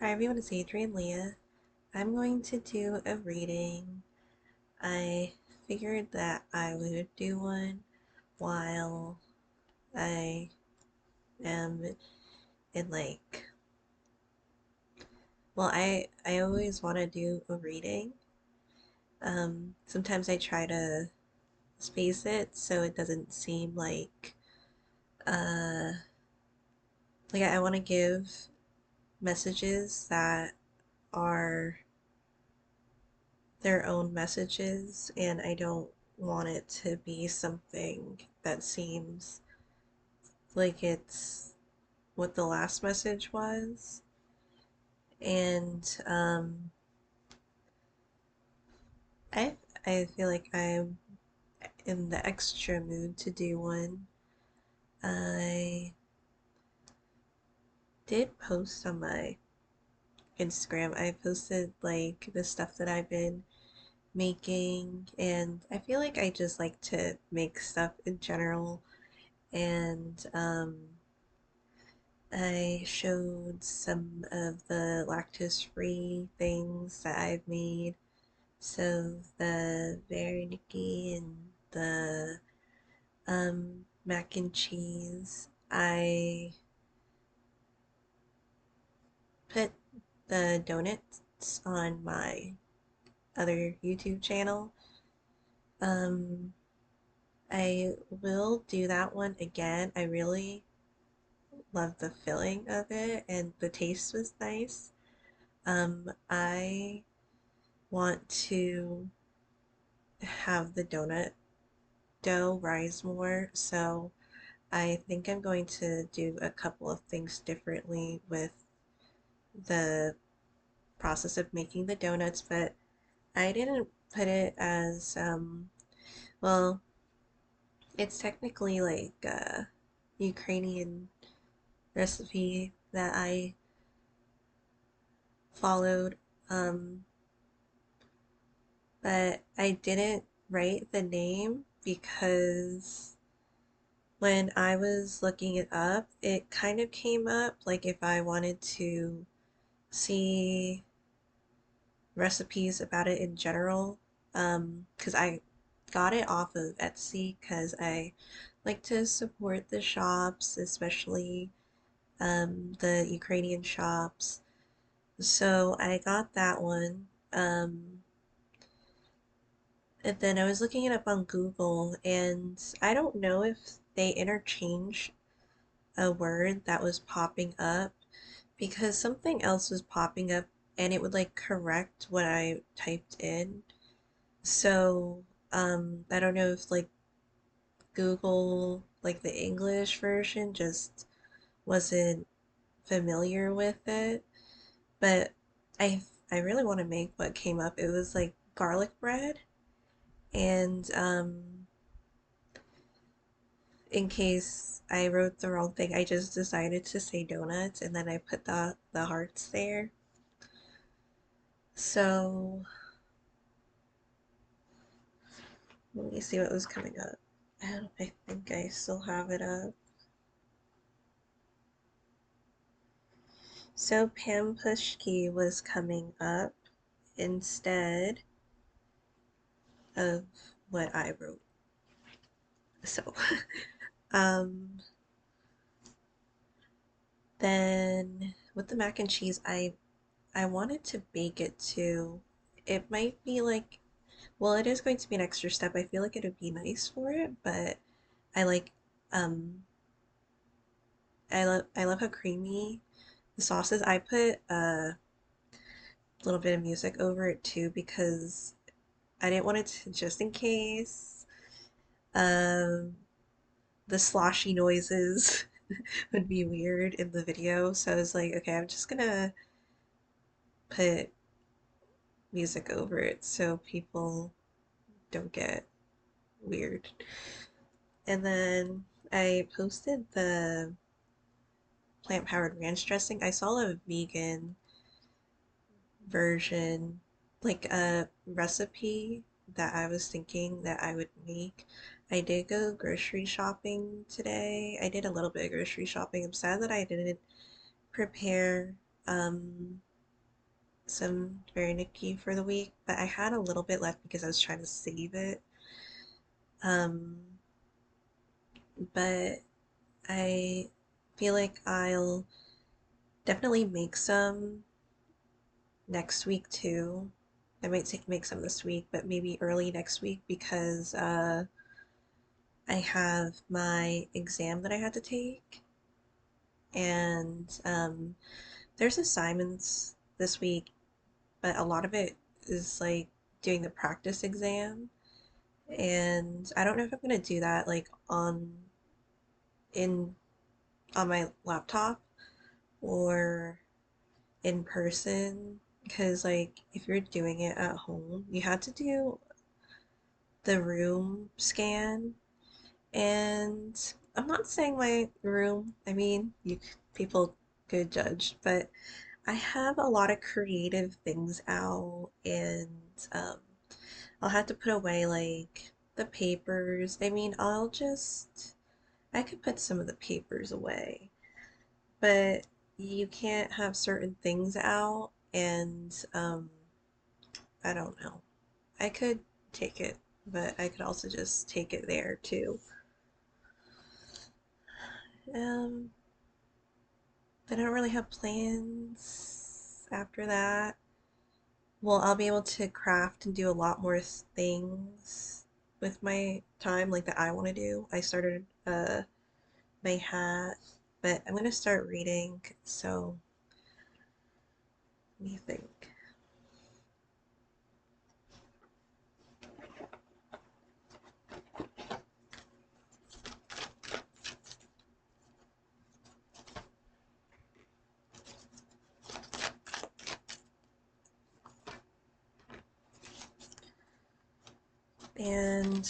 Hi everyone, it's Adrian Leah. I'm going to do a reading. I figured that I would do one while I am in I always want to do a reading. Sometimes I try to space it so it doesn't seem uh, like I want to give messages that are their own messages, and I don't want it to be something that seems like it's what the last message was. And I I feel like I'm in the extra mood to do one. I did post on my Instagram. I posted like the stuff that I've been making, and I feel like I just like to make stuff in general. And I showed some of the lactose-free things that I've made. So the Vereniki and the mac and cheese. I put the donuts on my other YouTube channel. Um, I will do that one again. I really love the filling of it and the taste was nice. I want to have the donut dough rise more, so I think I'm going to do a couple of things differently with the process of making the donuts, but I didn't put it as, well, it's technically like a Ukrainian recipe that I followed, um, but I didn't write the name because when I was looking it up, it kind of came up like if I wanted to see recipes about it in general. Because I got it off of Etsy because I like to support the shops, especially the Ukrainian shops. So I got that one. And then I was looking it up on Google, and I don't know if they interchange a word that was popping up because something else was popping up and it would like correct what I typed in. So, I don't know if like Google, like the English version, just wasn't familiar with it. But I really want to make what came up. It was like garlic bread, and in case I wrote the wrong thing, I just decided to say donuts, and then I put the hearts there. So let me see what was coming up. I think I still have it up. So Pam Pushki was coming up instead of what I wrote. So, um, then with the mac and cheese, I wanted to bake it too. It might be like, well, it is going to be an extra step. I feel like it would be nice for it, but I like, um, I love how creamy the sauce is. I put a little bit of music over it too because I didn't want it to, just in case. Um, the sloshy noises would be weird in the video, so I was like, okay, I'm just gonna put music over it so people don't get weird. And then I posted the plant-powered ranch dressing. I saw a vegan version, like a recipe that I was thinking that I would make. I did go grocery shopping today. I did a little bit of grocery shopping. I'm sad that I didn't prepare. Um, some Veronica for the week, but I had a little bit left because I was trying to save it. Um, but I feel like I'll definitely make some next week too. I might make some this week, but maybe early next week because I have my exam that I had to take, and there's assignments this week, but a lot of it is like doing the practice exam, and I don't know if I'm gonna do that like in on my laptop or in person because like if you're doing it at home, you have to do the room scan. And I'm not saying my room, I mean, people could judge, but I have a lot of creative things out, and um, I'll have to put away like the papers. I mean, I could put some of the papers away, but you can't have certain things out, and I don't know. I could take it, but I could also just take it there too. Um, I don't really have plans after that. Well, I'll be able to craft and do a lot more things with my time, like that I want to do. I started my hat, but I'm gonna start reading. So let me think. And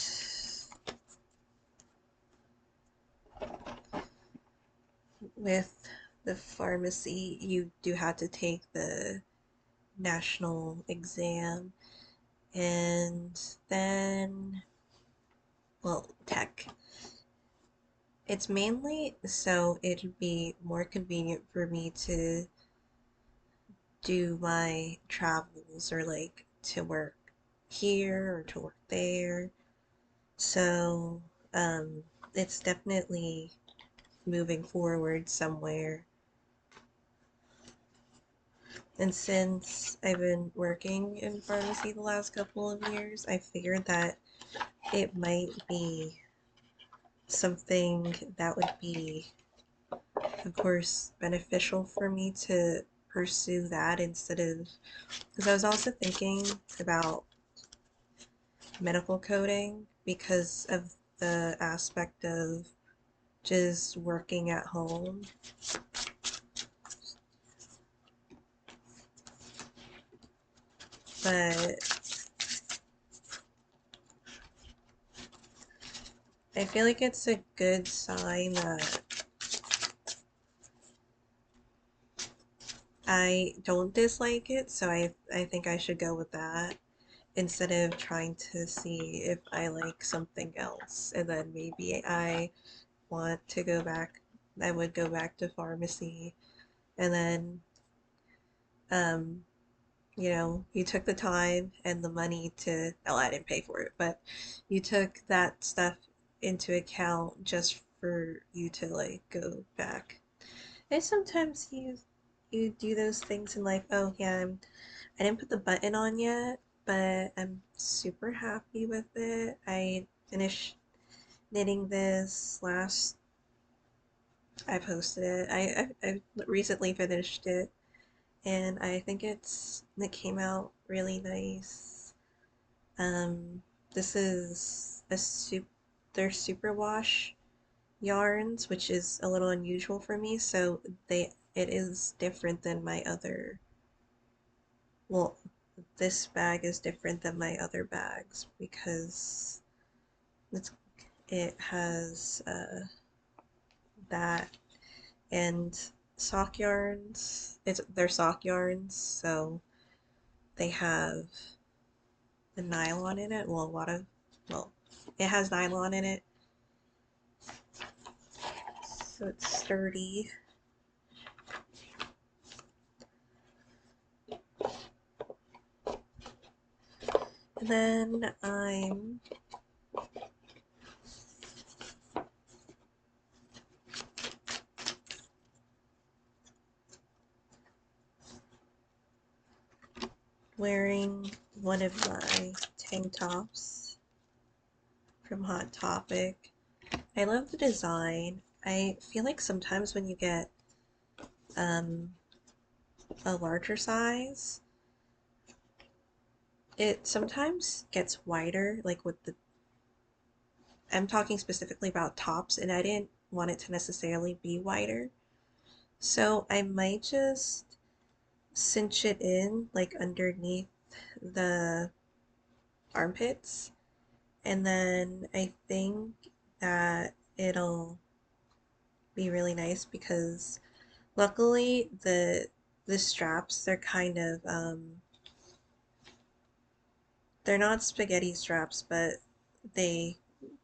with the pharmacy, you do have to take the national exam, and then, well, tech. It's mainly so it'd be more convenient for me to do my travels or like to work here or to work there. So, um, it's definitely moving forward somewhere. And since I've been working in pharmacy the last couple of years, I figured that it might be something that would be, of course, beneficial for me to pursue that instead of, because I was also thinking about medical coding because of the aspect of just working at home. But I feel like it's a good sign that I don't dislike it, so I think I should go with that instead of trying to see if I like something else and then maybe I want to go back. I would go back to pharmacy, and then um you took the time and the money to, well, I didn't pay for it, but you took that stuff into account just for you to like go back. And sometimes you do those things in life. Oh yeah, I didn't put the button on yet, but I'm super happy with it. I finished knitting this last. I posted it. I recently finished it, and I think it came out really nice. Um, this is they're superwash yarns, which is a little unusual for me. So it is different than my other. Well, this bag is different than my other bags because it's it has that and sock yarns. They're sock yarns, so they have the nylon in it. Well, well, it has nylon in it, so it's sturdy. then I'm wearing one of my tank tops from Hot Topic. I love the design. I feel like sometimes when you get um, a larger size, it sometimes gets wider, like with the, I'm talking specifically about tops, and I didn't want it to necessarily be wider. So I might just cinch it in like underneath the armpits, and then I think that it'll be really nice because luckily the straps, they're kind of they're not spaghetti straps, but they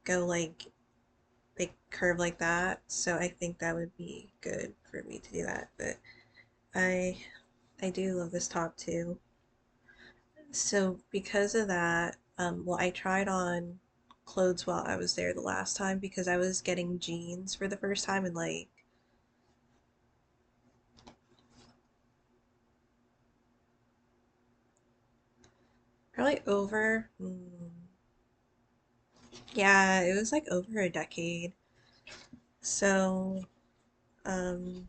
go like they curve like that, so I think that would be good for me to do that. But I I do love this top too. So because of that, well, I tried on clothes while I was there the last time because I was getting jeans for the first time in like probably over, yeah, it was like over a decade. So, um,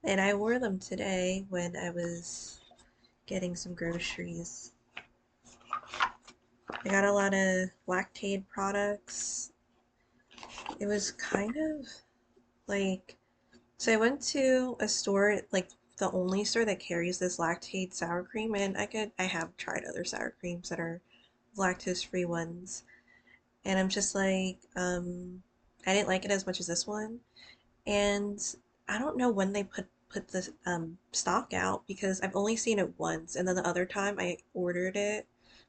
and I wore them today when I was getting some groceries. I got a lot of Lactaid products. It was kind of like, so I went to a store, like the only store that carries this Lactaid sour cream, and I have tried other sour creams that are lactose-free ones, and I'm just like, I didn't like it as much as this one, and I don't know when they put the stock out because I've only seen it once, and then the other time I ordered it,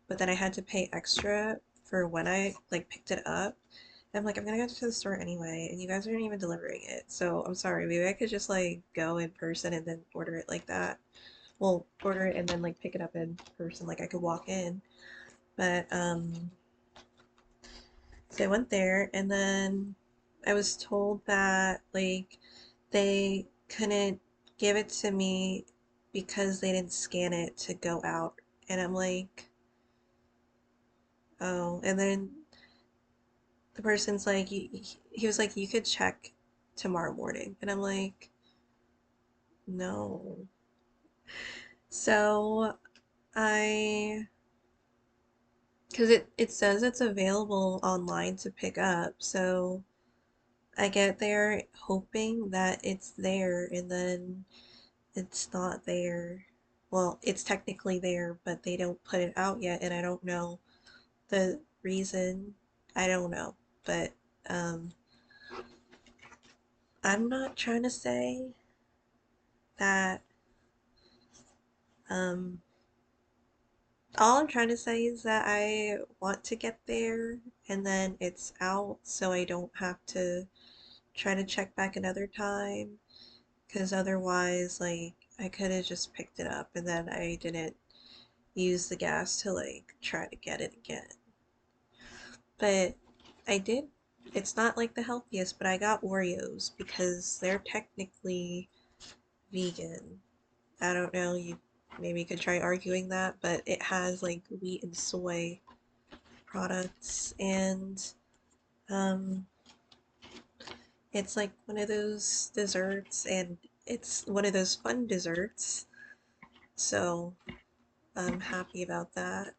but then I had to pay extra for when I like picked it up. I'm like, I'm gonna go to the store anyway, and you guys aren't even delivering it. So I'm sorry, maybe I could just like go in person and then order it like that. Well, order it and then like pick it up in person, like I could walk in. But so I went there and then I was told that like they couldn't give it to me because they didn't scan it to go out. And I'm like, oh, and then the person's like, he was like, you could check tomorrow morning. And I'm like, no. So I, because it says it's available online to pick up. So I get there hoping that it's there and then it's not there. Well, it's technically there, but they don't put it out yet, and I don't know the reason. I don't know. But um, I'm not trying to say that um, all I'm trying to say is that I want to get there and then it's out so I don't have to try to check back another time because otherwise, like, I could have just picked it up and then I didn't use the gas to, like, try to get it again. But I did. It's not like the healthiest, but I got Oreos because they're technically vegan. I don't know, you maybe could try arguing that, but it has like wheat and soy products and um it's like one of those desserts and it's one of those fun desserts. So I'm happy about that.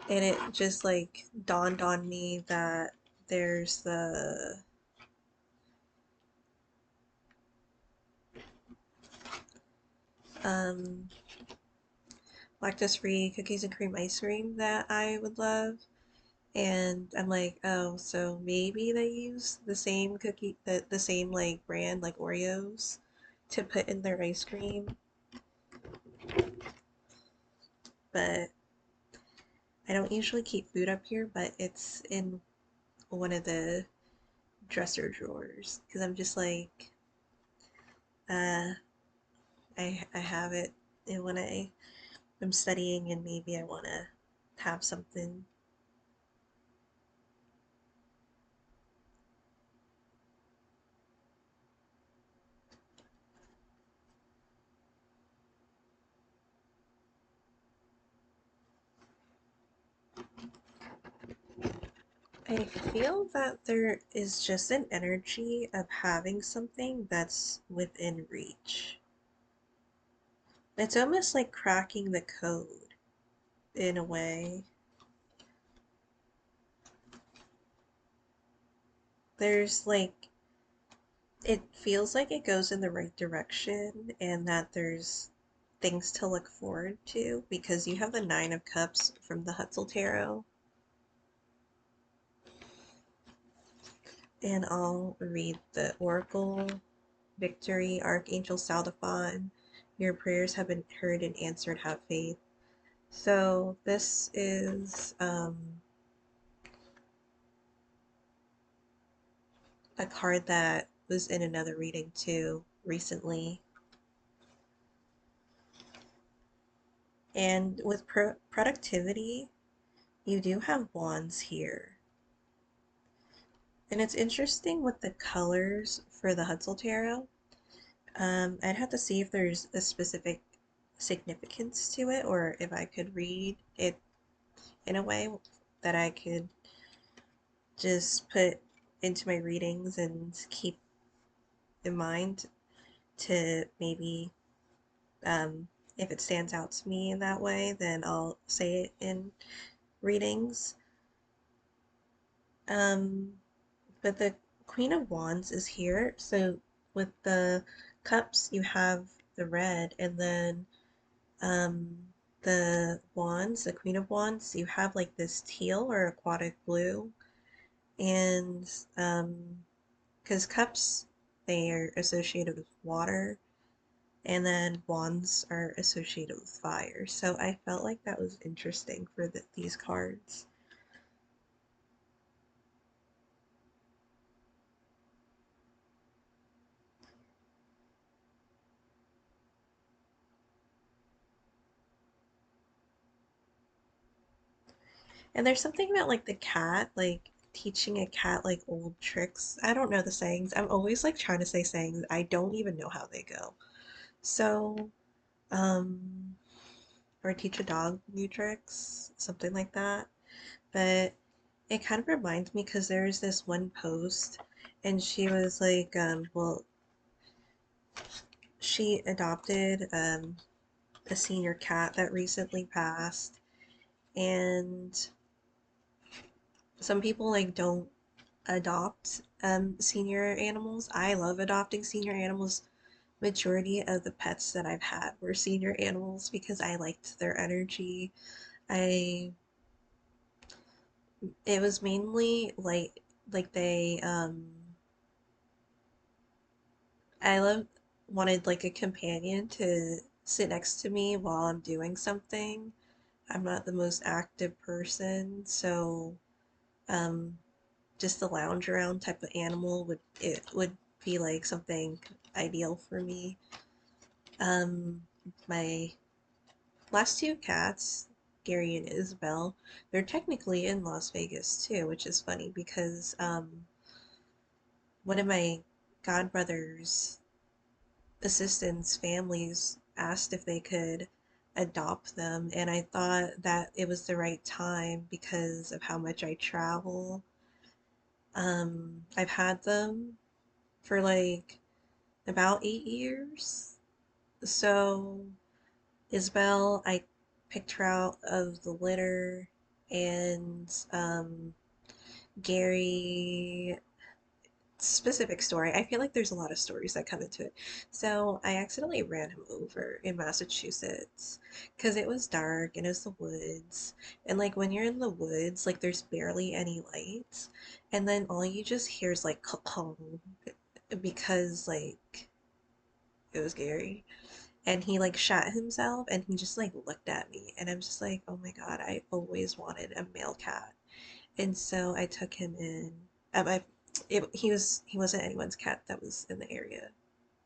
And it just like dawned on me that there's the um lactose-free cookies and cream ice cream that I would love. And I'm like, oh, so maybe they use the same cookie, the same like brand, like Oreos, to put in their ice cream. But I don't usually keep food up here, but it's in one of the dresser drawers because I'm just like, uh, I have it, and when I I'm studying and maybe I want to have something. I feel that there is just an energy of having something that's within reach. It's almost like cracking the code in a way. There's like, it feels like it goes in the right direction and that there's things to look forward to because you have the Nine of Cups from the Hutzel Tarot. And I'll read the Oracle, Victory, Archangel Saldaphon. Your prayers have been heard and answered, have faith. So this is a card that was in another reading too recently. And with productivity, you do have wands here. And it's interesting with the colors for the Hutzel Tarot. I'd have to see if there's a specific significance to it or if I could read it in a way that I could just put into my readings and keep in mind to maybe, if it stands out to me in that way, then I'll say it in readings. Um, but the Queen of Wands is here. So with the cups, you have the red, and then um, the wands, the Queen of Wands, you have like this teal or aquatic blue. And because cups, they are associated with water, and then wands are associated with fire. So I felt like that was interesting for these cards. And there's something about like the cat, like teaching a cat like old tricks. I don't know the sayings. I'm always like trying to say sayings. I don't even know how they go. So, um, or teach a dog new tricks, something like that. But it kind of reminds me because there's this one post and she was like, well, she adopted a senior cat that recently passed, and some people like don't adopt senior animals. I love adopting senior animals. Majority of the pets that I've had were senior animals because I liked their energy. I It was mainly like they I love wanted like a companion to sit next to me while I'm doing something. I'm not the most active person, so um just the lounge around type of animal would be like something ideal for me. Um, my last two cats, Gary and Isabel, they're technically in Las Vegas too, which is funny because one of my godbrother's assistants' families asked if they could adopt them, and I thought that it was the right time because of how much I travel. I've had them for like about 8 years. So Isabel, I picked her out of the litter, and Gary, specific story. I feel like there's a lot of stories that come into it. So I accidentally ran him over in Massachusetts because it was dark and it was the woods. And like when you're in the woods, like there's barely any lights. And then all you just hear is like because like it was Gary. And he like shot himself and he just like looked at me and I'm just like, oh my God, I always wanted a male cat. And so I took him in. He wasn't anyone's cat that was in the area,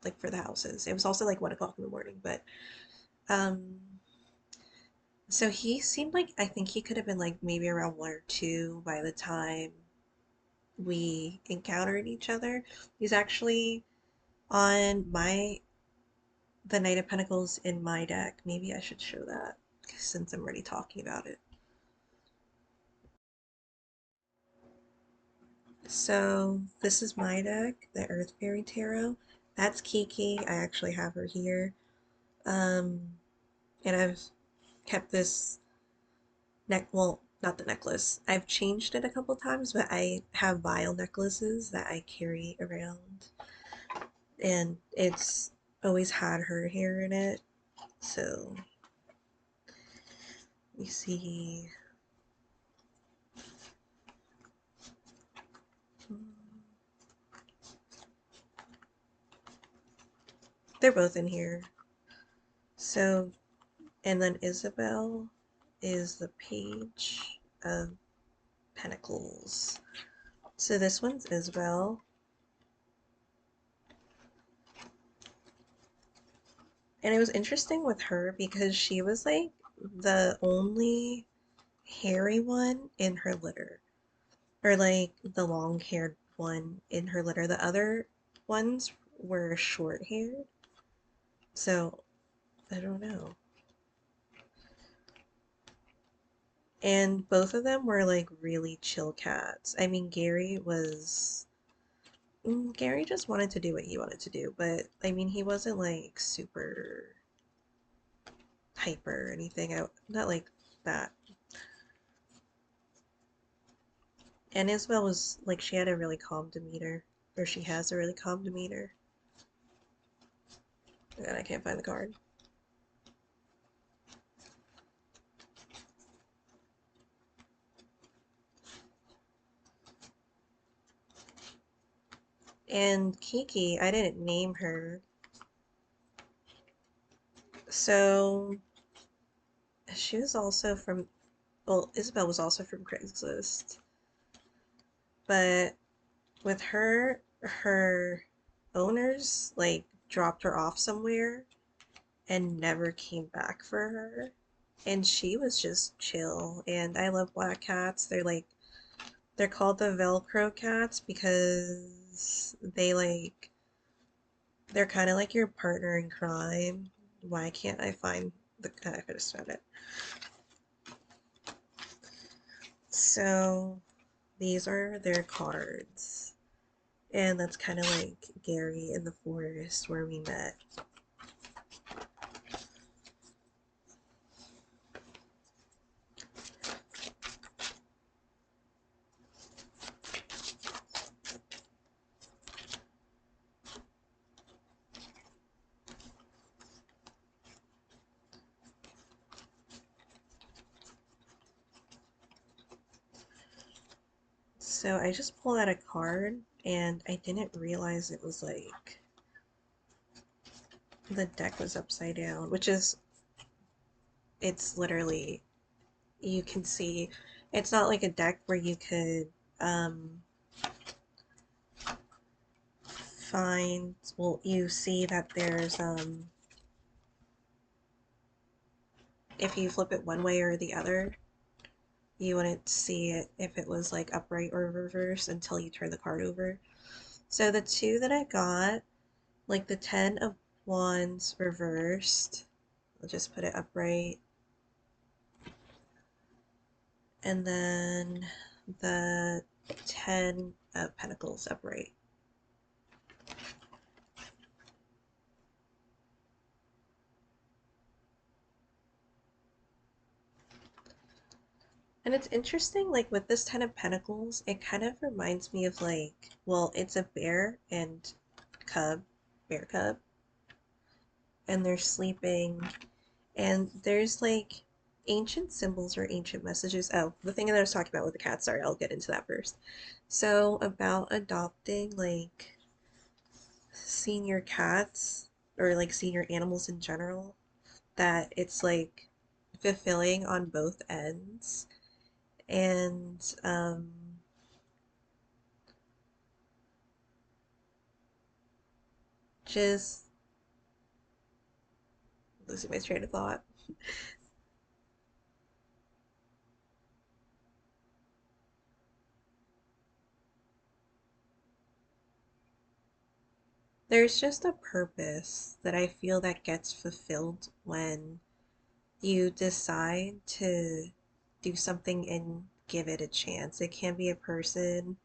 like for the houses. It was also like 1 o'clock in the morning, but um So he seemed like I think he could have been like maybe around 1 or 2 by the time we encountered each other. He's actually on my the Knight of Pentacles in my deck. Maybe I should show that since I'm already talking about it. So this is my deck, the Earth Fairy Tarot. That's Kiki. I actually have her here. Um, and I've kept this well, not the necklace. I've changed it a couple times, but I have vial necklaces that I carry around, and it's always had her hair in it. So you see, they're both in here. So, and then Isabel is the Page of Pentacles. So this one's Isabel. And it was interesting with her because she was like the only hairy one in her litter. Or like the long haired one in her litter. The other ones were short haired. So I don't know. And both of them were like really chill cats. I mean, Gary just wanted to do what he wanted to do, but I mean, he wasn't like super hyper or anything. Not like that. And Isabel was like, she had a really calm demeanor, or she has a really calm demeanor. And I can't find the card. And Kiki, I didn't name her. So she was also from, well, Isabel was also from Craigslist. But with her owners like dropped her off somewhere and never came back for her. And she was just chill. And I love black cats. They're called the Velcro cats because they're kind of like your partner in crime. Why can't I find the I could have said it. So these are their cards. And that's kind of like Gary in the forest where we met. So I just pulled out a card and I didn't realize it was like the deck was upside down, which is, it's literally, you can see, it's not like a deck where you could find, well, you see that there's, if you flip it one way or the other, you wouldn't see it if it was like upright or reverse until you turn the card over. So the two that I got, like the Ten of Wands reversed, I'll just put it upright, and then the Ten of Pentacles upright. And it's interesting, like with this Ten of Pentacles, it kind of reminds me of like, well, it's a bear and cub, bear cub, and they're sleeping, and there's like ancient symbols or ancient messages. Oh, the thing that I was talking about with the cat, sorry, I'll get into that first. So, about adopting like senior cats or like senior animals in general, that it's like fulfilling on both ends. And just losing my train of thought. there's just a purpose that I feel that gets fulfilled when you decide to do something and give it a chance. It can be a person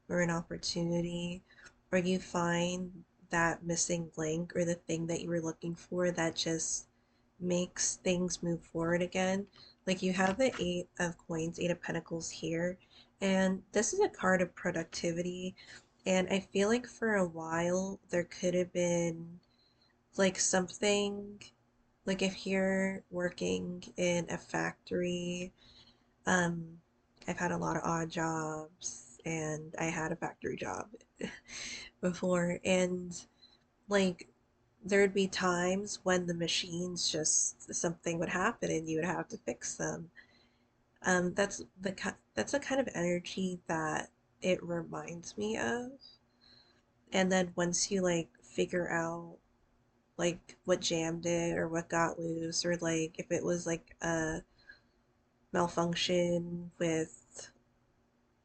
or an opportunity, or you find that missing link or the thing that you were looking for that just makes things move forward again. Like you have the Eight of Coins, Eight of Pentacles here, and this is a card of productivity. And I feel like for a while there could have been like something, like if you're working in a factory, um, I've had a lot of odd jobs and I had a factory job before, and like there'd be times when the machines just something would happen and you would have to fix them. That's the kind of energy that it reminds me of. And then once you like figure out like what jammed it or what got loose, or like if it was like a malfunction with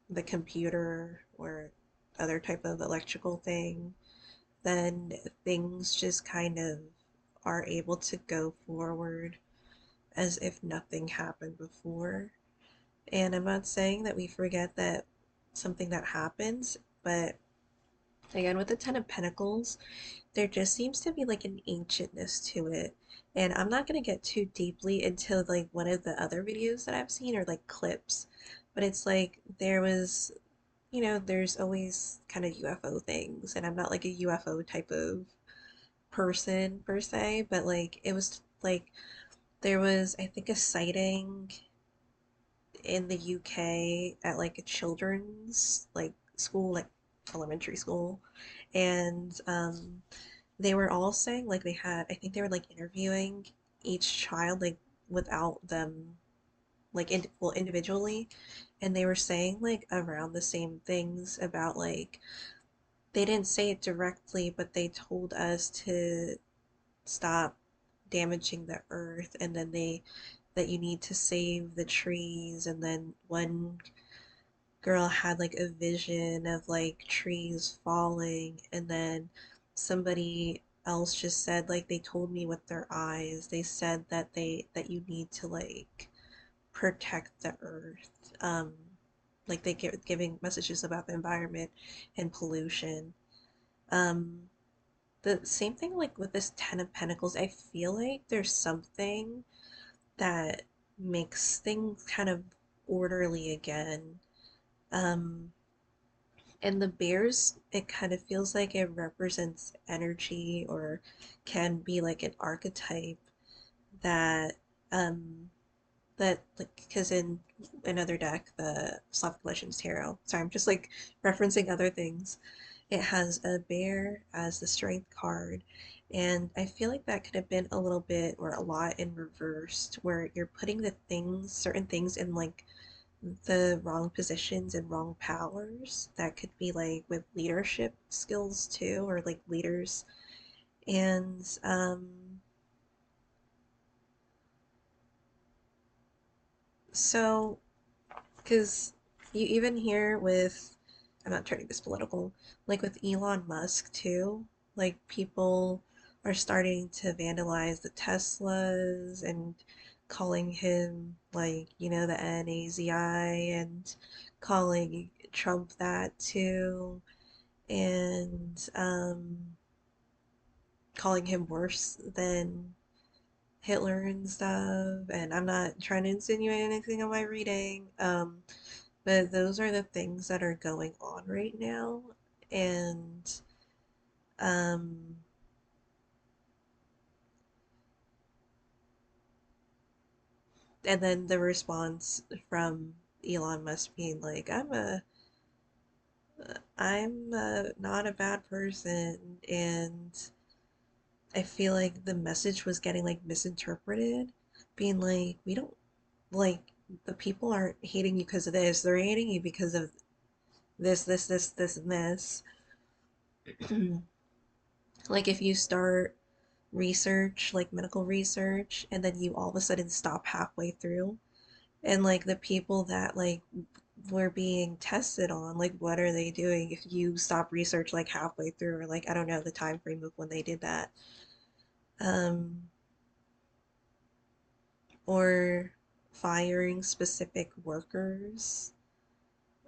the computer or other type of electrical thing, then things just kind of are able to go forward as if nothing happened before. And I'm not saying that we forget that something that happens, but again, with the Ten of Pentacles, there just seems to be like an ancientness to it. And I'm not going to get too deeply into like one of the other videos that I've seen or like clips, but it's like there was, there's always kind of UFO things, and I'm not like a UFO type of person per se, but like it was like there was, I think, a sighting in the UK at like a children's like school, like elementary school, and they were all saying like they had, I think they were like interviewing each child like without them like well individually, and they were saying like around the same things about like they didn't say it directly, but they told us to stop damaging the earth, and then they that you need to save the trees, and then one girl had like a vision of like trees falling, and then somebody else just said like they told me with their eyes, they said that that you need to like protect the earth, like they get giving messages about the environment and pollution. um the same thing like with this Ten of Pentacles, I feel like there's something that makes things kind of orderly again. um And the bears, it kind of feels like it represents energy, or can be like an archetype that um that like, because in another deck, the Slavic Legends Tarot, sorry, I'm just like referencing other things, it has a bear as the strength card, and I feel like that could have been a little bit or a lot in reversed, where you're putting the things, certain things in like the wrong positions and wrong powers. That could be like with leadership skills too, or like leaders. And so, because you even hear with, I'm not turning this political, like with Elon Musk too, like people are starting to vandalize the Teslas and calling him like, the NAZI, and calling Trump that too, and calling him worse than Hitler and stuff. And I'm not trying to insinuate anything on my reading, but those are the things that are going on right now. And um, and then the response from Elon Musk being like, I'm not a bad person, and I feel like the message was getting like misinterpreted, being like, we don't like, the people aren't hating you because of this, they're hating you because of this, and this. Like if you start research, like medical research, and then you all of a sudden stop halfway through, and like the people that like we're being tested on. Like, what are they doing if you stop research like halfway through, or like, I don't know the time frame of when they did that. Um, or firing specific workers.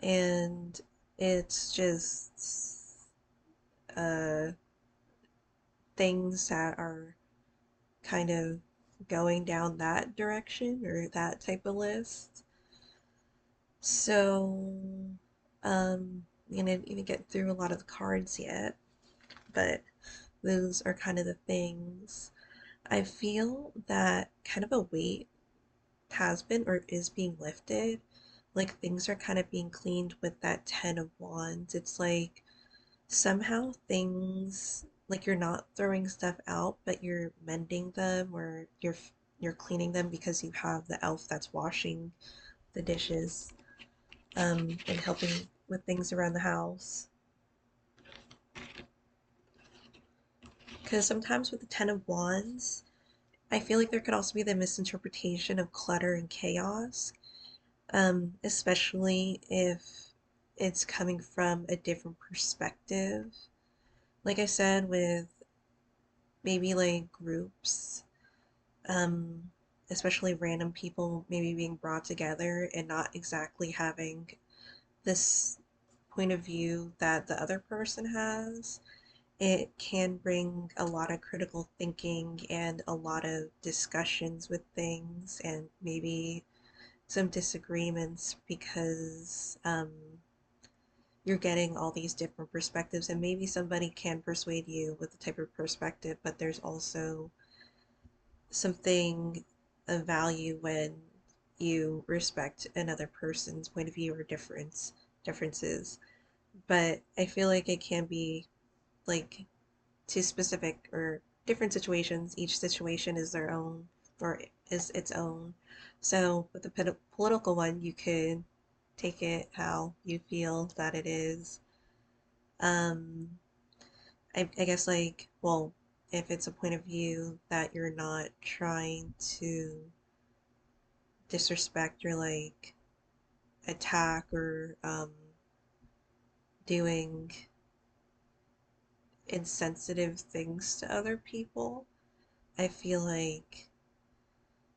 And it's just uh, things that are kind of going down that direction or that type of list. So, we didn't even get through a lot of the cards yet, but those are kind of the things. I feel that kind of a weight has been or is being lifted. Like things are kind of being cleaned with that Ten of Wands. It's like somehow things like you're not throwing stuff out, but you're mending them or you're cleaning them because you have the elf that's washing the dishes and helping with things around the house. Because sometimes with the Ten of Wands, I feel like there could also be the misinterpretation of clutter and chaos, especially if it's coming from a different perspective. Like I said, with maybe like groups, um, especially random people maybe being brought together and not exactly having this point of view that the other person has, it can bring a lot of critical thinking and a lot of discussions with things and maybe some disagreements because you're getting all these different perspectives and maybe somebody can persuade you with the type of perspective, but there's also something of value when you respect another person's point of view or differences. But I feel like it can be like to specific or different situations. Each situation is their own or is its own. So with the political one, you could take it how you feel that it is. Um, I guess like, well, if it's a point of view that you're not trying to disrespect or like attack or doing insensitive things to other people, I feel like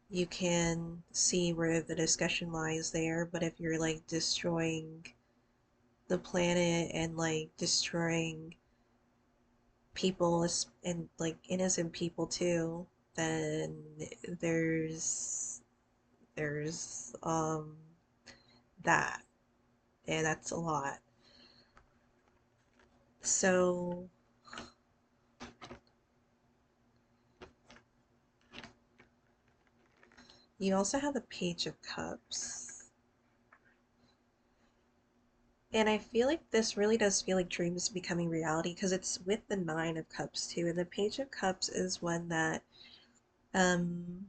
you can see where the discussion lies there. But if you're like destroying the planet and like destroying people and like innocent people too, then there's there's that, and that's a lot. So you also have the Page of Cups. And I feel like this really does feel like dreams becoming reality because it's with the Nine of Cups too. And the Page of Cups is one that um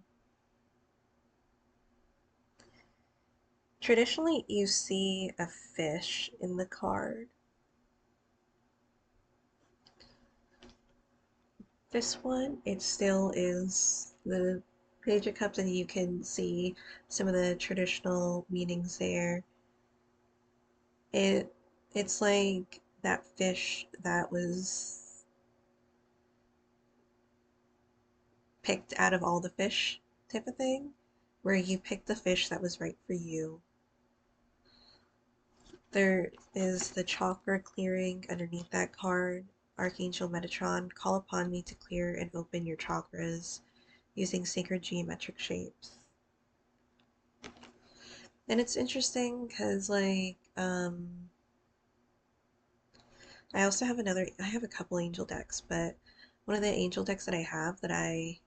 traditionally you see a fish in the card. This one, it still is the Page of Cups, and you can see some of the traditional meanings there. It it's like that fish that was picked out of all the fish type of thing, where you pick the fish that was right for you. There is the chakra clearing underneath that card. Archangel Metatron, call upon me to clear and open your chakras using sacred geometric shapes. And it's interesting because like I also have I have a couple angel decks, but one of the angel decks that I have that I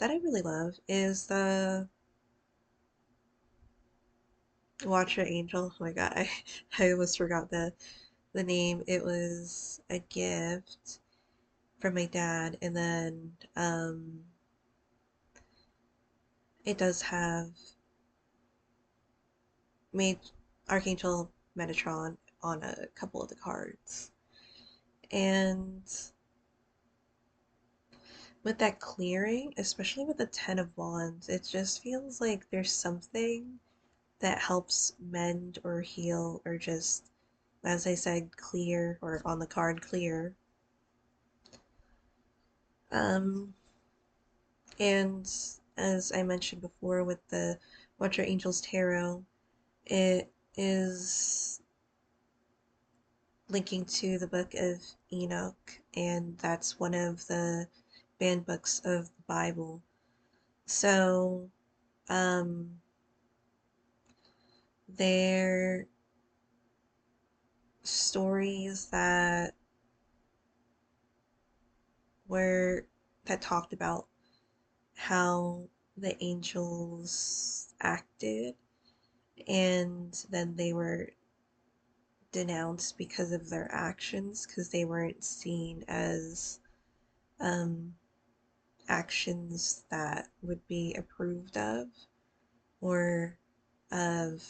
really love is the Watcher Angel. Oh my god, I almost forgot the name. It was a gift from my dad, and then it does have made Archangel Metatron on a couple of the cards. And with that clearing, especially with the Ten of Wands, it just feels like there's something that helps mend or heal or just, as I said, clear or on the card clear. Um, and as I mentioned before with the Watch Your Angels Tarot, it is linking to the book of Enoch, and that's one of the banned books of the Bible. So, um, they're stories were that talked about how the angels acted, and then they were denounced because of their actions because they weren't seen as um, actions that would be approved of or of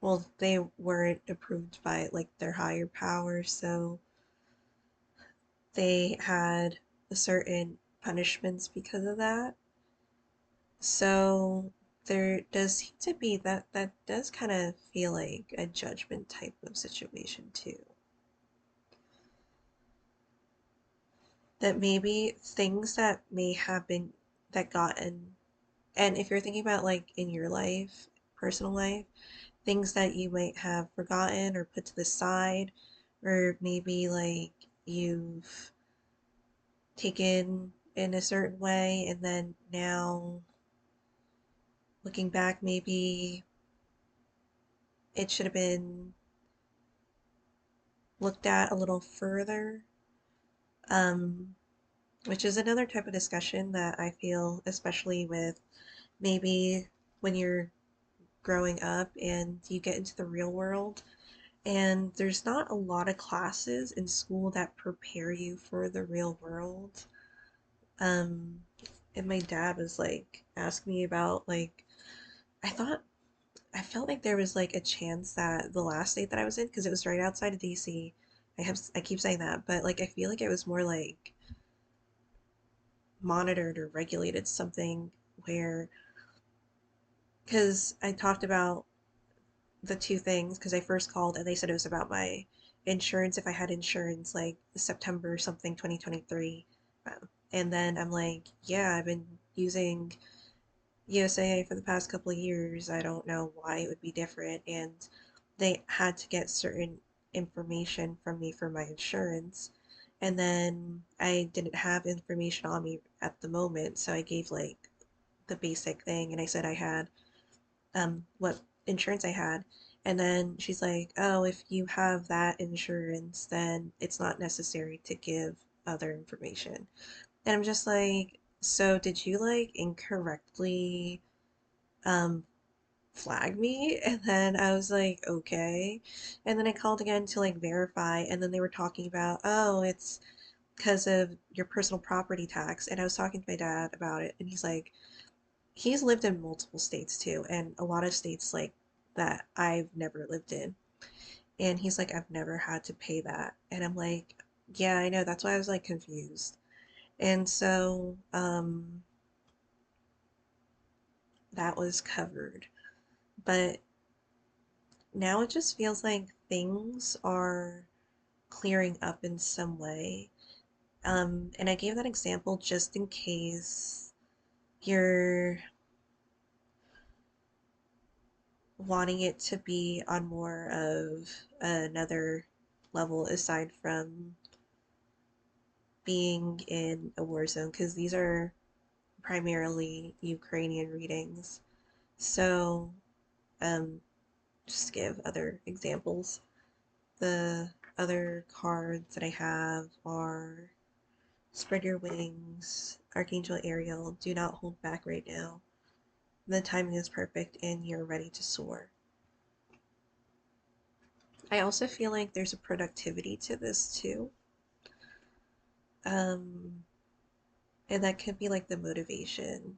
well, they weren't approved by like their higher power, so they had a certain punishments because of that. So there does seem to be that does kind of feel like a judgment type of situation too. That maybe things that may have been that gotten, and if you're thinking about like in your life, personal life, things that you might have forgotten or put to the side, or maybe like you've taken in a certain way, and then now looking back, maybe it should have been looked at a little further, um, which is another type of discussion that I feel, especially with maybe when you're growing up and you get into the real world, and there's not a lot of classes in school that prepare you for the real world. Um, and my dad was like asking me about like I thought I felt like there was like a chance that the last state that I was in, because it was right outside of DC. I keep saying that, but like I feel like it was more like monitored or regulated something where because I talked about the two things because I first called and they said it was about my insurance if I had insurance like September something 2023. And then I'm like, yeah, I've been using USAA for the past couple of years. I don't know why it would be different. And they had to get certain information from me for my insurance. And then I didn't have information on me at the moment. So I gave like the basic thing and I said I had what insurance I had. And then she's like, oh, if you have that insurance, then it's not necessary to give other information. And I'm just like, so did you like incorrectly um flag me? And then I was like, okay. And then I called again to like verify, and then they were talking about, oh, it's because of your personal property tax. And I was talking to my dad about it, and he's like, he's lived in multiple states too, and a lot of states like that I've never lived in. And he's like, I've never had to pay that. And I'm like, yeah, I know. That's why I was like confused. And so that was covered. But now it just feels like things are clearing up in some way. And I gave that example just in case you're wanting it to be on more of another level aside from being in a war zone, because these are primarily Ukrainian readings. So, um, just to give other examples. The other cards that I have are Spread Your Wings, Archangel Ariel, Do Not Hold Back Right Now. The timing is perfect and you're ready to soar. I also feel like there's a productivity to this too. Um, and that could be like the motivation.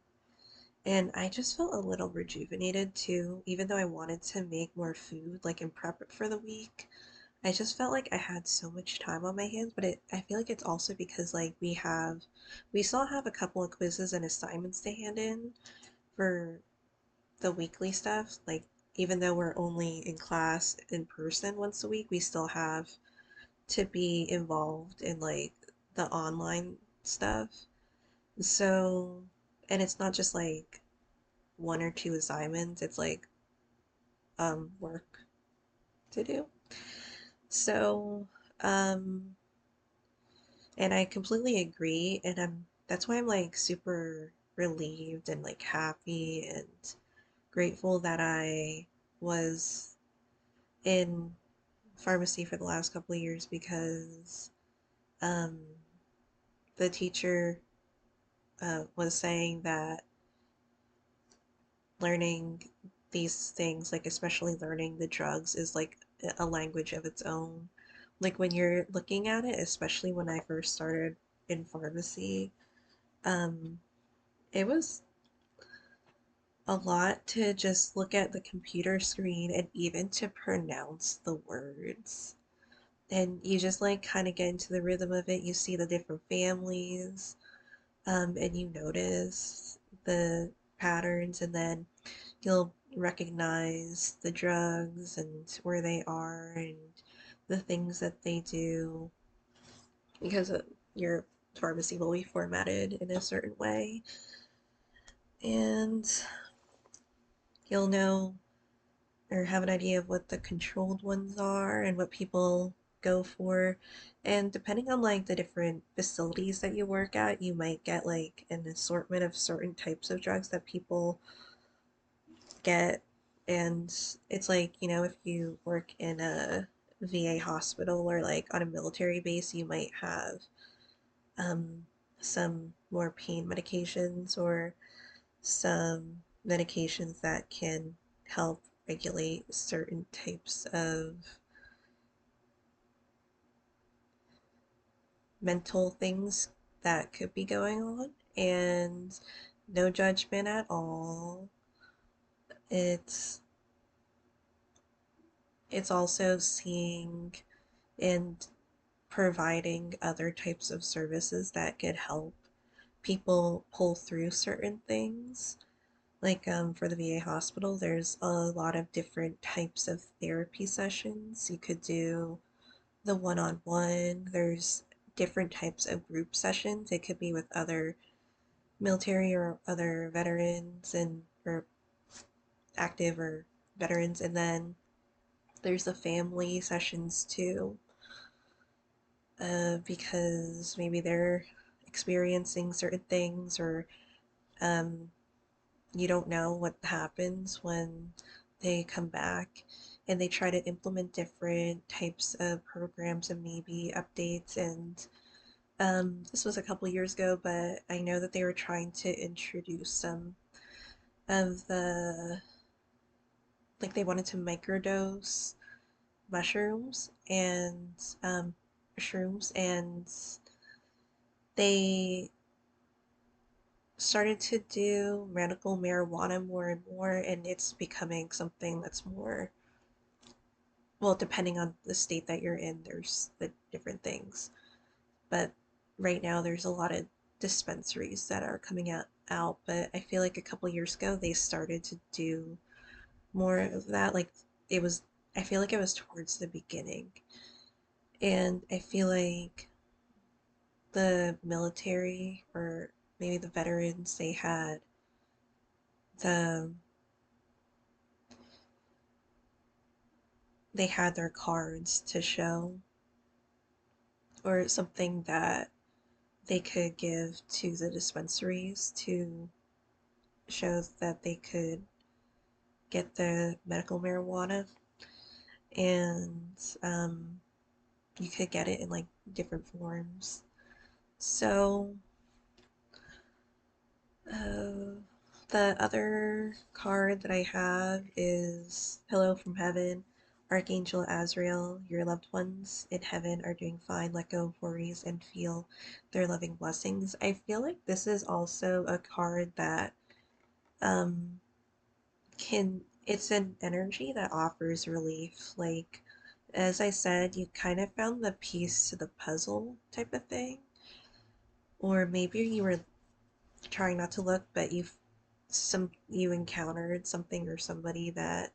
And I just felt a little rejuvenated too, even though I wanted to make more food, like and prep it for the week. I just felt like I had so much time on my hands, but I feel like it's also because like we still have a couple of quizzes and assignments to hand in for the weekly stuff. Like even though we're only in class in person once a week, we still have to be involved in like the online stuff. So, and it's not just like one or two assignments, it's like work to do. So, um and I completely agree, and that's why I'm like super relieved and like happy and grateful that I was in pharmacy for the last couple of years because um the teacher was saying that learning these things, like especially learning the drugs, is like a language of its own. Like when you're looking at it, especially when I first started in pharmacy, um, it was a lot to just look at the computer screen and even to pronounce the words. And you just like kind of get into the rhythm of it. You see the different families, and you notice the patterns, and then you'll recognize the drugs and where they are and the things that they do because your pharmacy will be formatted in a certain way. And you'll know or have an idea of what the controlled ones are and what people go for. And depending on like the different facilities that you work at, you might get like an assortment of certain types of drugs that people get. And it's like, if you work in a VA hospital or like on a military base, you might have um, some more pain medications or some medications that can help regulate certain types of mental things that could be going on. And no judgment at all. It's it's also seeing and providing other types of services that could help people pull through certain things. Like for the VA hospital, there's a lot of different types of therapy sessions. You could do the one-on-one. There's different types of group sessions. It could be with other military or other veterans and or active or veterans, and then there's the family sessions too, because maybe they're experiencing certain things or um, you don't know what happens when they come back, and they try to implement different types of programs and maybe updates. And this was a couple years ago, but I know that they were trying to introduce some of the, like they wanted to microdose mushrooms and shrooms, and they started to do medical marijuana more and more, and it's becoming something that's more, well, depending on the state that you're in, there's the different things. But right now, there's a lot of dispensaries that are coming out. But I feel like a couple years ago, they started to do more of that. Like it was, I feel like it was towards the beginning. And I feel like the military or maybe the veterans, the they had their cards to show or something that they could give to the dispensaries to show that they could get the medical marijuana. And you could get it in like different forms. So uh, the other card that I have is Pillow from Heaven. Archangel Azrael, your loved ones in heaven are doing fine. Let go of worries and feel their loving blessings. I feel like this is also a card that um, it's an energy that offers relief. Like As I said, you kind of found the piece to the puzzle type of thing. Or maybe you were trying not to look, but you encountered something or somebody that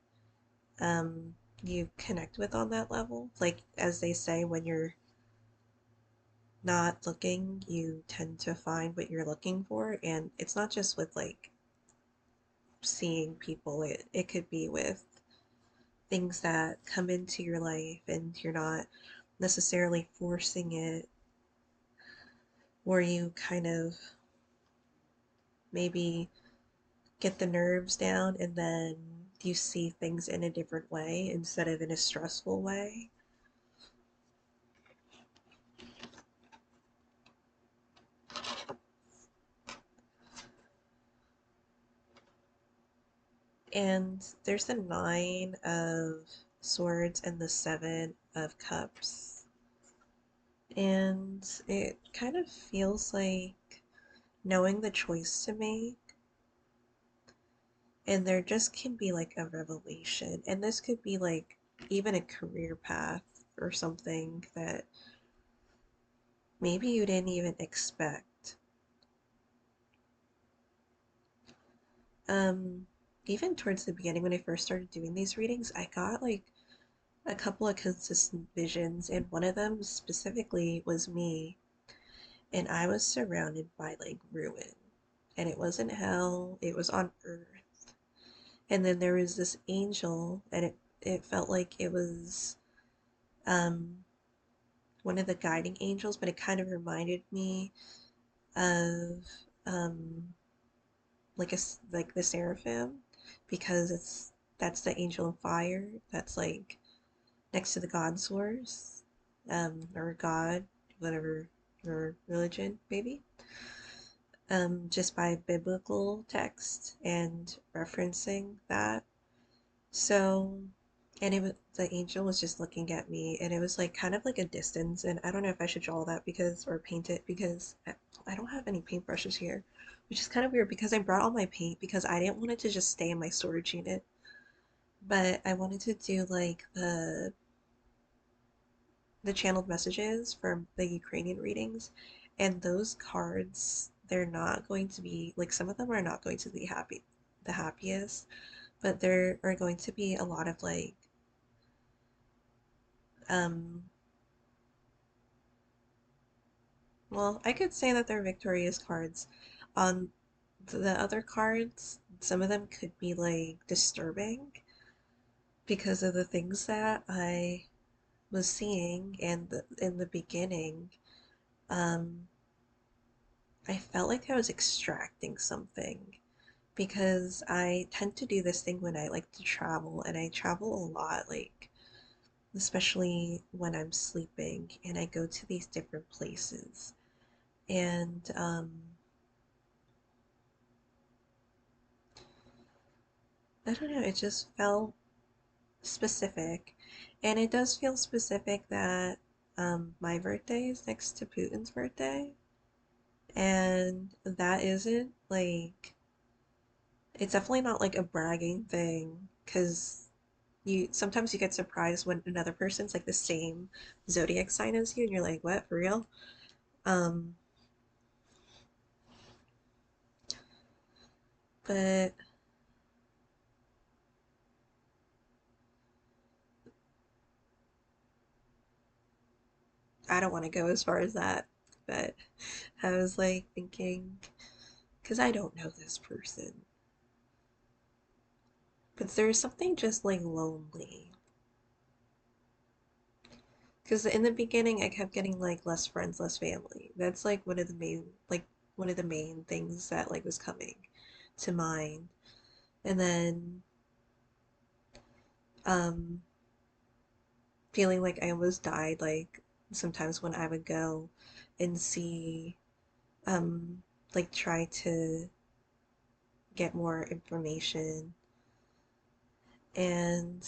um you connect with on that level. Like as they say, when you're not looking, you tend to find what you're looking for. And it's not just with like seeing people, it could be with things that come into your life and you're not necessarily forcing it, or you kind of maybe get the nerves down and then you see things in a different way instead of in a stressful way. And there's the Nine of Swords and the Seven of Cups. And it kind of feels like knowing the choice to make, and there just can be like a revelation. And this could be like even a career path or something that maybe you didn't even expect. Um, Even towards the beginning when I first started doing these readings, I got like a couple of consistent visions, and one of them specifically was me, and I was surrounded by like ruin. And it wasn't hell, it was on earth. And then there was this angel, and it felt like it was um one of the guiding angels, but it kind of reminded me of um like like the seraphim, because that's the angel of fire that's like next to the god source, or god, whatever your religion maybe, just by biblical text and referencing that. So, and it was the angel was just looking at me, and it was like kind of like a distance. And I don't know if I should draw that because or paint it because I don't have any paintbrushes here, which is kind of weird because I brought all my paint because I didn't want it to just stay in my storage unit, but I wanted to do like the channeled messages from the Ukrainian readings, and those cards, they're not going to be like, some of them are not going to be the happiest, but there are going to be a lot of like um well, I could say that they're victorious cards. On the other cards, some of them could be like disturbing because of the things that I was seeing, and in the beginning, um, I felt like I was extracting something because I tend to do this thing when I like to travel, and I travel a lot, like especially when I'm sleeping, and I go to these different places. And I don't know, it just felt specific. And it does feel specific that my birthday is next to Putin's birthday. And that isn't like, it's definitely not like a bragging thing, because you sometimes you get surprised when another person's like the same zodiac sign as you, and you're like, what, for real? Um, but I don't want to go as far as that. But I was like thinking, because I don't know this person, but there's something just like lonely. Because in the beginning, I kept getting like less friends, less family. That's like one of the main things that like was coming to mind. And then um feeling like I almost died, like sometimes when I would go and see, um like try to get more information, and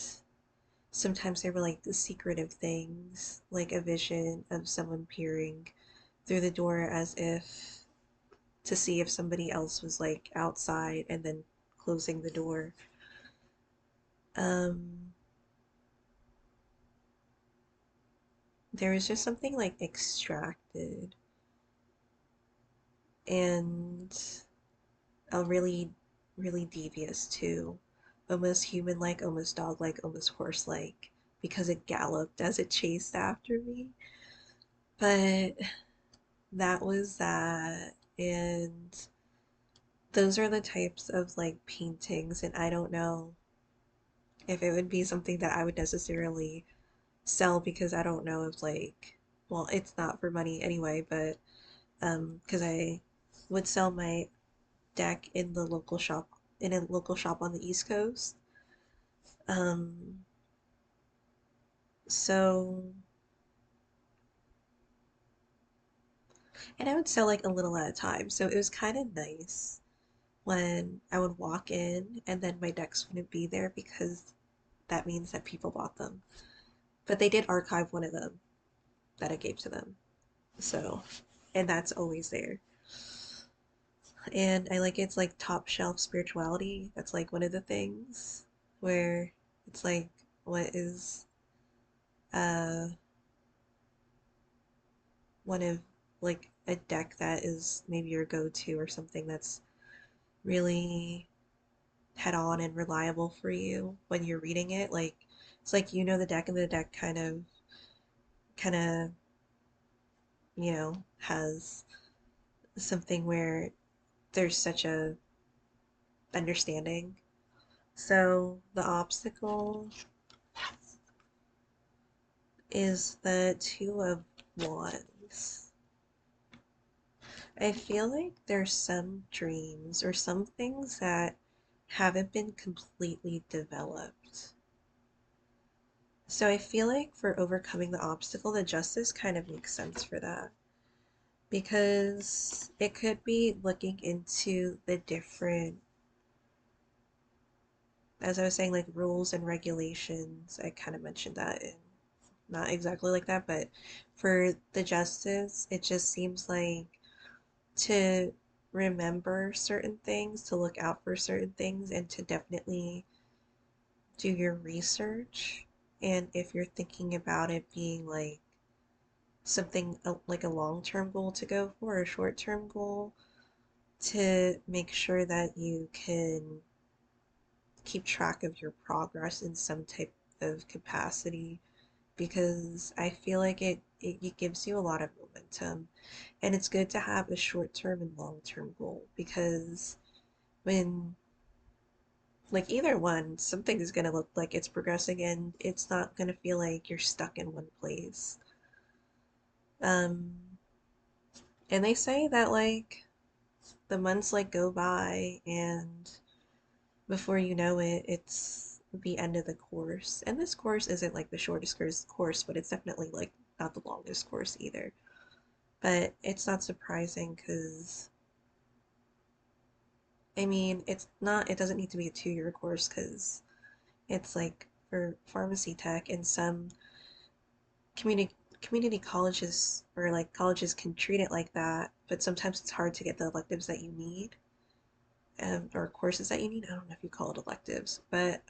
sometimes they were like the secretive things, like a vision of someone peering through the door as if to see if somebody else was like outside, and then closing the door. Um, there was just something like extracted and a really, really devious too. Almost human like, almost dog like, almost horse like, because it galloped as it chased after me. But that was that. And those are the types of like paintings, and I don't know if it would be something that I would necessarily sell because I don't know if like, well, it's not for money anyway, but because I would sell my deck in the local shop in a local shop on the East Coast. Um, so and I would sell like a little at a time. So it was kind of nice when I would walk in and then my decks wouldn't be there because that means that people bought them. But they did archive one of them that I gave to them. So, and that's always there. And I like it's like top shelf spirituality. That's like one of the things where it's like what is uh one of like a deck that is maybe your go-to or something that's really head on and reliable for you when you're reading it. Like it's like you know the deck and the deck kind of has something where there's such a understanding. So the obstacle is the Two of Wands. I feel like there's some dreams or some things that haven't been completely developed. So I feel like for overcoming the obstacle, the justice kind of makes sense for that. Because it could be looking into the different, as I was saying, like rules and regulations. I kind of mentioned that in not exactly like that, but for the justice, it just seems like to remember certain things, to look out for certain things, and to definitely do your research. And if you're thinking about it being like something like a long term goal to go for, a short term goal, to make sure that you can keep track of your progress in some type of capacity because I feel like it gives you a lot of momentum. And it's good to have a short term and long term goal because when like either one, something is going to look like it's progressing and it's not going to feel like you're stuck in one place. Um, and they say that like the months like go by and before you know it, it's the end of the course. And this course isn't like the shortest course, but it's definitely like not the longest course either. But it's not surprising because I mean, it doesn't need to be a 2 year course because it's like for pharmacy tech and some community community colleges or like colleges can treat it like that, but sometimes it's hard to get the electives that you need or courses that you need. I don't know if you call it electives, but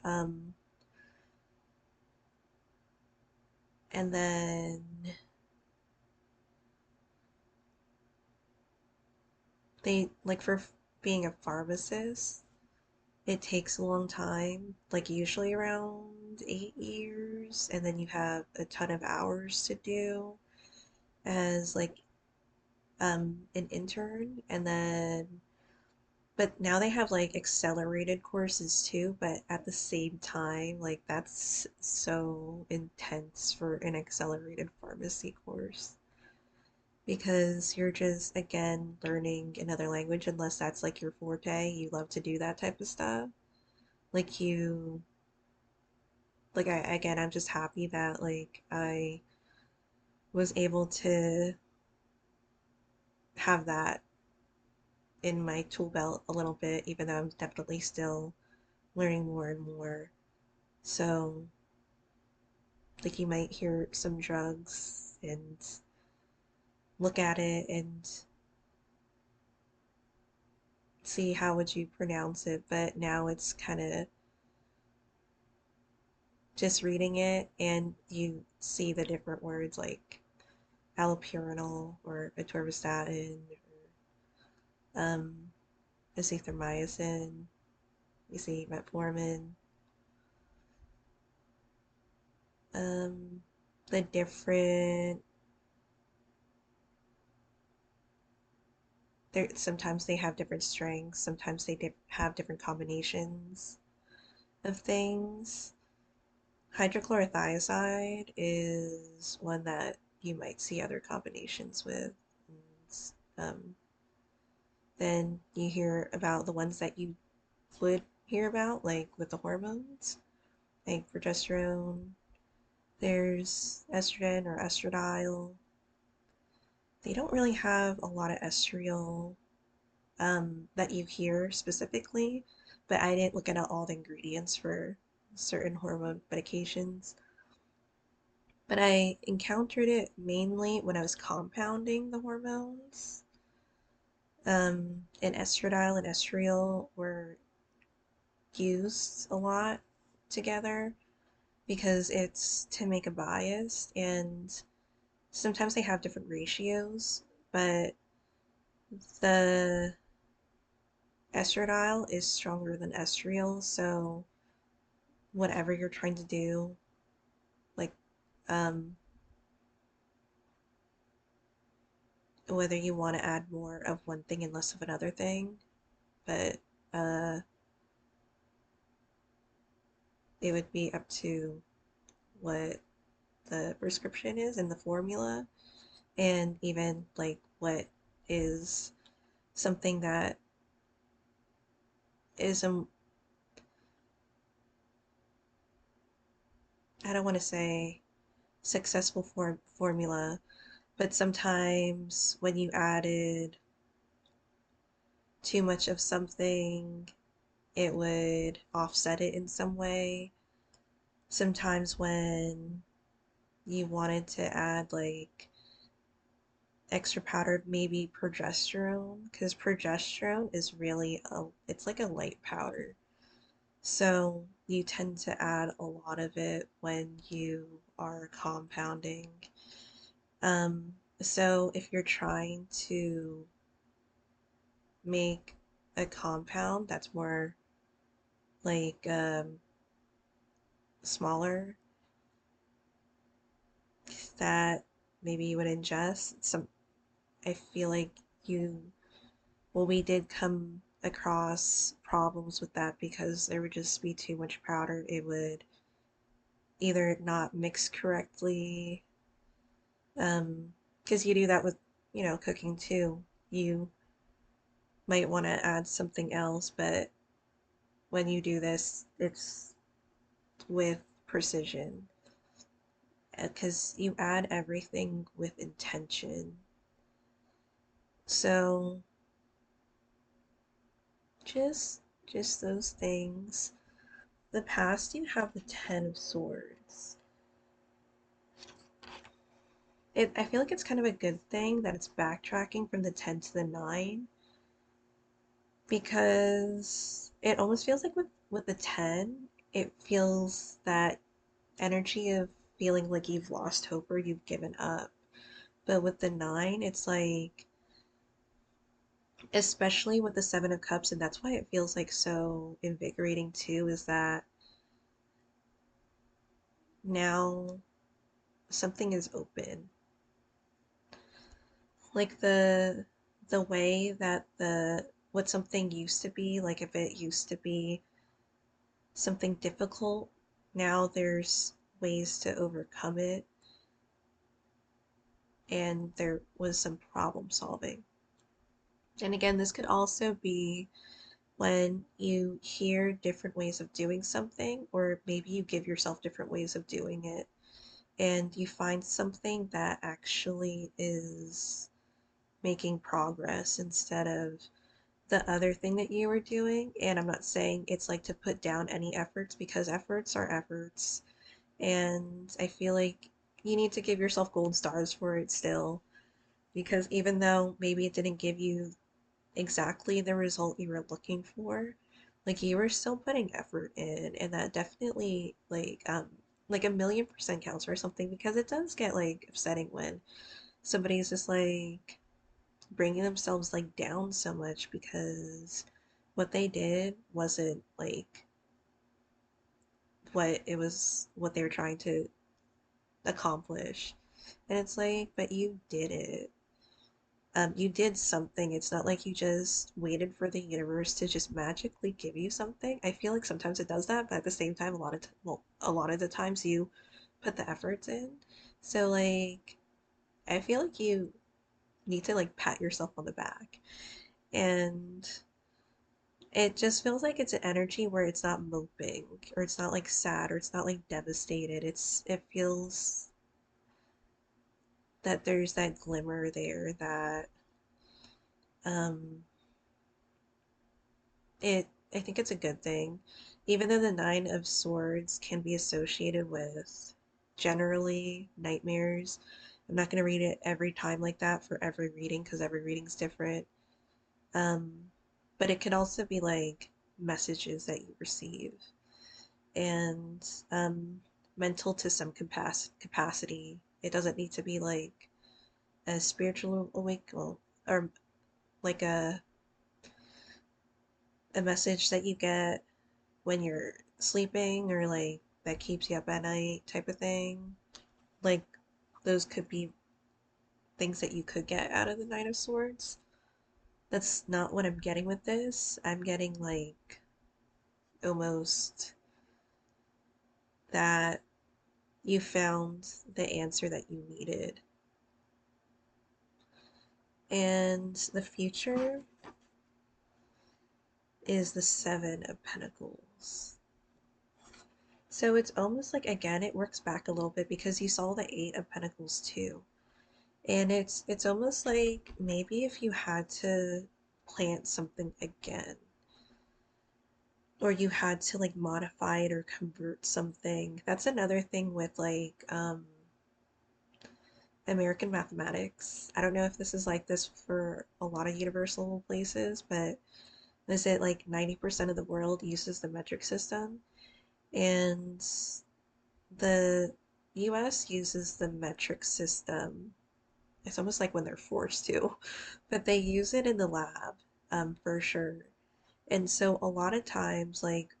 and then they like for being a pharmacist, it takes a long time, like usually around 8 years, and then you have a ton of hours to do as like an intern, and then but now they have like accelerated courses too, but at the same time, like that's so intense for an accelerated pharmacy course because you're just again learning another language unless that's like your forte. You love to do that type of stuff. Like you like I again I'm just happy that like I was able to have that in my tool belt a little bit, even though I'm definitely still learning more and more. So like you might hear some drugs and look at it and see how would you pronounce it, but now it's kind of just reading it and you see the different words like allopurinol or atorvastatin or azithromycin. You see metformin. Um, the different there sometimes they have different strengths, sometimes they have different combinations of things. Hydrochlorothiazide is one that you might see other combinations with. Um, then you hear about the ones that you would hear about, like with the hormones, like progesterone. There's estrogen or estradiol. They don't really have a lot of estriol that you hear specifically, but I didn't look at all the ingredients for certain hormone medications. But I encountered it mainly when I was compounding the hormones. And estradiol and estriol were used a lot together because it's to make a bias, and sometimes they have different ratios, but the estradiol is stronger than estriol, so whatever you're trying to do, like um, whether you want to add more of one thing and less of another thing, but uh, it would be up to what the prescription is and the formula, and even like what is something that is I don't want to say successful formula, but sometimes when you added too much of something, it would offset it in some way. Sometimes when you wanted to add like extra powder, maybe progesterone, because progesterone is really it's like a light powder. So you tend to add a lot of it when you are compounding. Um, so if you're trying to make a compound that's more like smaller, that maybe you would ingest some, I feel like you, well, we did come across problems with that because there would just be too much powder. It would either not mix correctly, because you do that with, cooking too. You might want to add something else, but when you do this, it's with precision because you add everything with intention. So just those things. The past you have the Ten of Swords. I feel like it's kind of a good thing that it's backtracking from the 10 to the 9 because it almost feels like with the 10, it feels that energy of feeling like you've lost hope or you've given up. But with the 9, it's like, especially with the Seven of Cups, and that's why it feels like so invigorating too, is that now something is open. Like the way that the what something used to be, like if it used to be something difficult, now there's ways to overcome it, and there was some problem solving. And again, this could also be when you hear different ways of doing something, or maybe you give yourself different ways of doing it, and you find something that actually is making progress instead of the other thing that you were doing. And I'm not saying it's like to put down any efforts because efforts are efforts. And I feel like you need to give yourself gold stars for it still. Because even though maybe it didn't give you exactly the result you were looking for, like you were still putting effort in, and that definitely like like a million percent counts for something because it does get like upsetting when somebody's just like bringing themselves like down so much because what they did wasn't like what they were trying to accomplish. And it's like, but you did it. You did something. It's not like you just waited for the universe to just magically give you something. I feel like sometimes it does that, but at the same time, a lot of the times you put the efforts in. So like, I feel like you need to like pat yourself on the back, and it just feels like it's an energy where it's not moping or it's not like sad or it's not like devastated. It feels that there's that glimmer there that um it I think it's a good thing. Even though the Nine of Swords can be associated with generally nightmares. I'm not going to read it every time like that for every reading because every reading's different. Um, but it could also be like messages that you receive and mental to some capacity. It doesn't need to be like a spiritual awakening or like a message that you get when you're sleeping or like that keeps you up at night type of thing. Like those could be things that you could get out of the Nine of Swords. That's not what I'm getting with this. I'm getting like almost that you found the answer that you needed. And the future is the Seven of Pentacles. So it's almost like again it works back a little bit because you saw the Eight of Pentacles too. And it's almost like maybe if you had to plant something again, or you had to like modify it or convert something. That's another thing with like American mathematics. I don't know if this is like this for a lot of universal places, but is it like 90% of the world uses the metric system? And the US uses the metric system. It's almost like when they're forced to, but they use it in the lab, for sure. And so a lot of times, like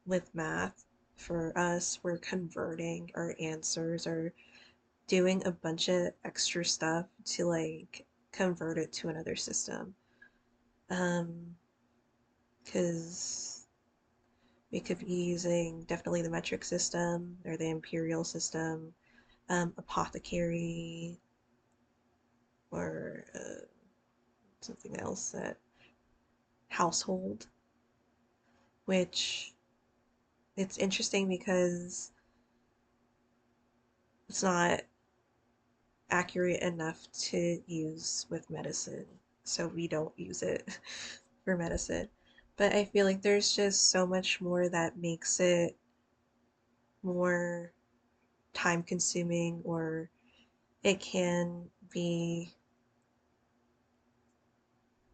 with math, for us, we're converting our answers or doing a bunch of extra stuff to like convert it to another system. Because we could be using definitely the metric system or the imperial system, apothecary, or something else that household, which it's interesting because it's not accurate enough to use with medicine, so we don't use it for medicine. But I feel like there's just so much more that makes it more time consuming, or it can be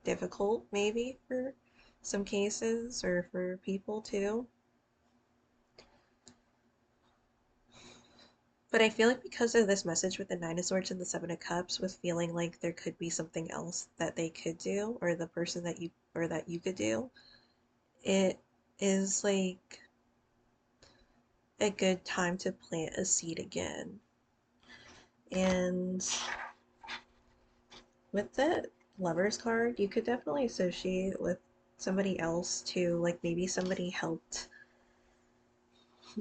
difficult maybe for some cases or for people too. But I feel like because of this message with the Nine of Swords and the Seven of Cups, with feeling like there could be something else that they could do, or the person that you could do, it is like a good time to plant a seed again. And with the Lovers card, you could definitely associate with somebody else too. Like maybe somebody helped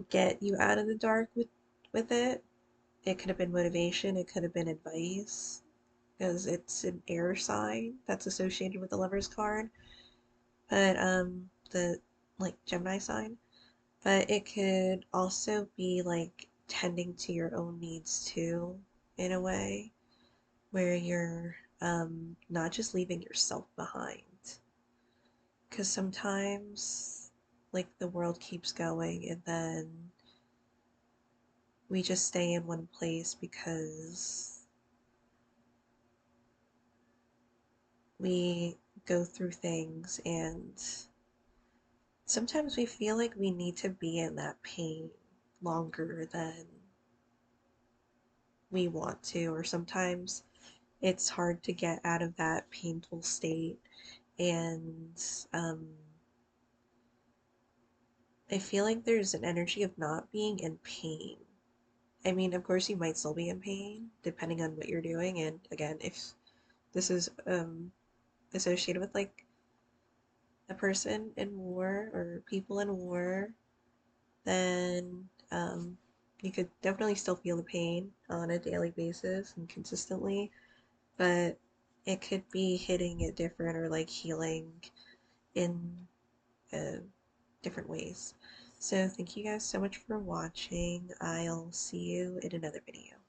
get you out of the dark with it. It could have been motivation, it could have been advice, because it's an air sign that's associated with the Lovers card. But the like Gemini sign. But it could also be like tending to your own needs too, in a way, where you're not just leaving yourself behind. Because sometimes, like, the world keeps going, and then we just stay in one place because we go through things, and sometimes we feel like we need to be in that pain. longer than we want to, or sometimes it's hard to get out of that painful state. And um, I feel like there's an energy of not being in pain. I mean, of course, you might still be in pain depending on what you're doing. And again, if this is associated with like a person in war or people in war, then you could definitely still feel the pain on a daily basis and consistently, but it could be hitting it different or like healing in uh, different ways. So, thank you guys so much for watching. I'll see you in another video.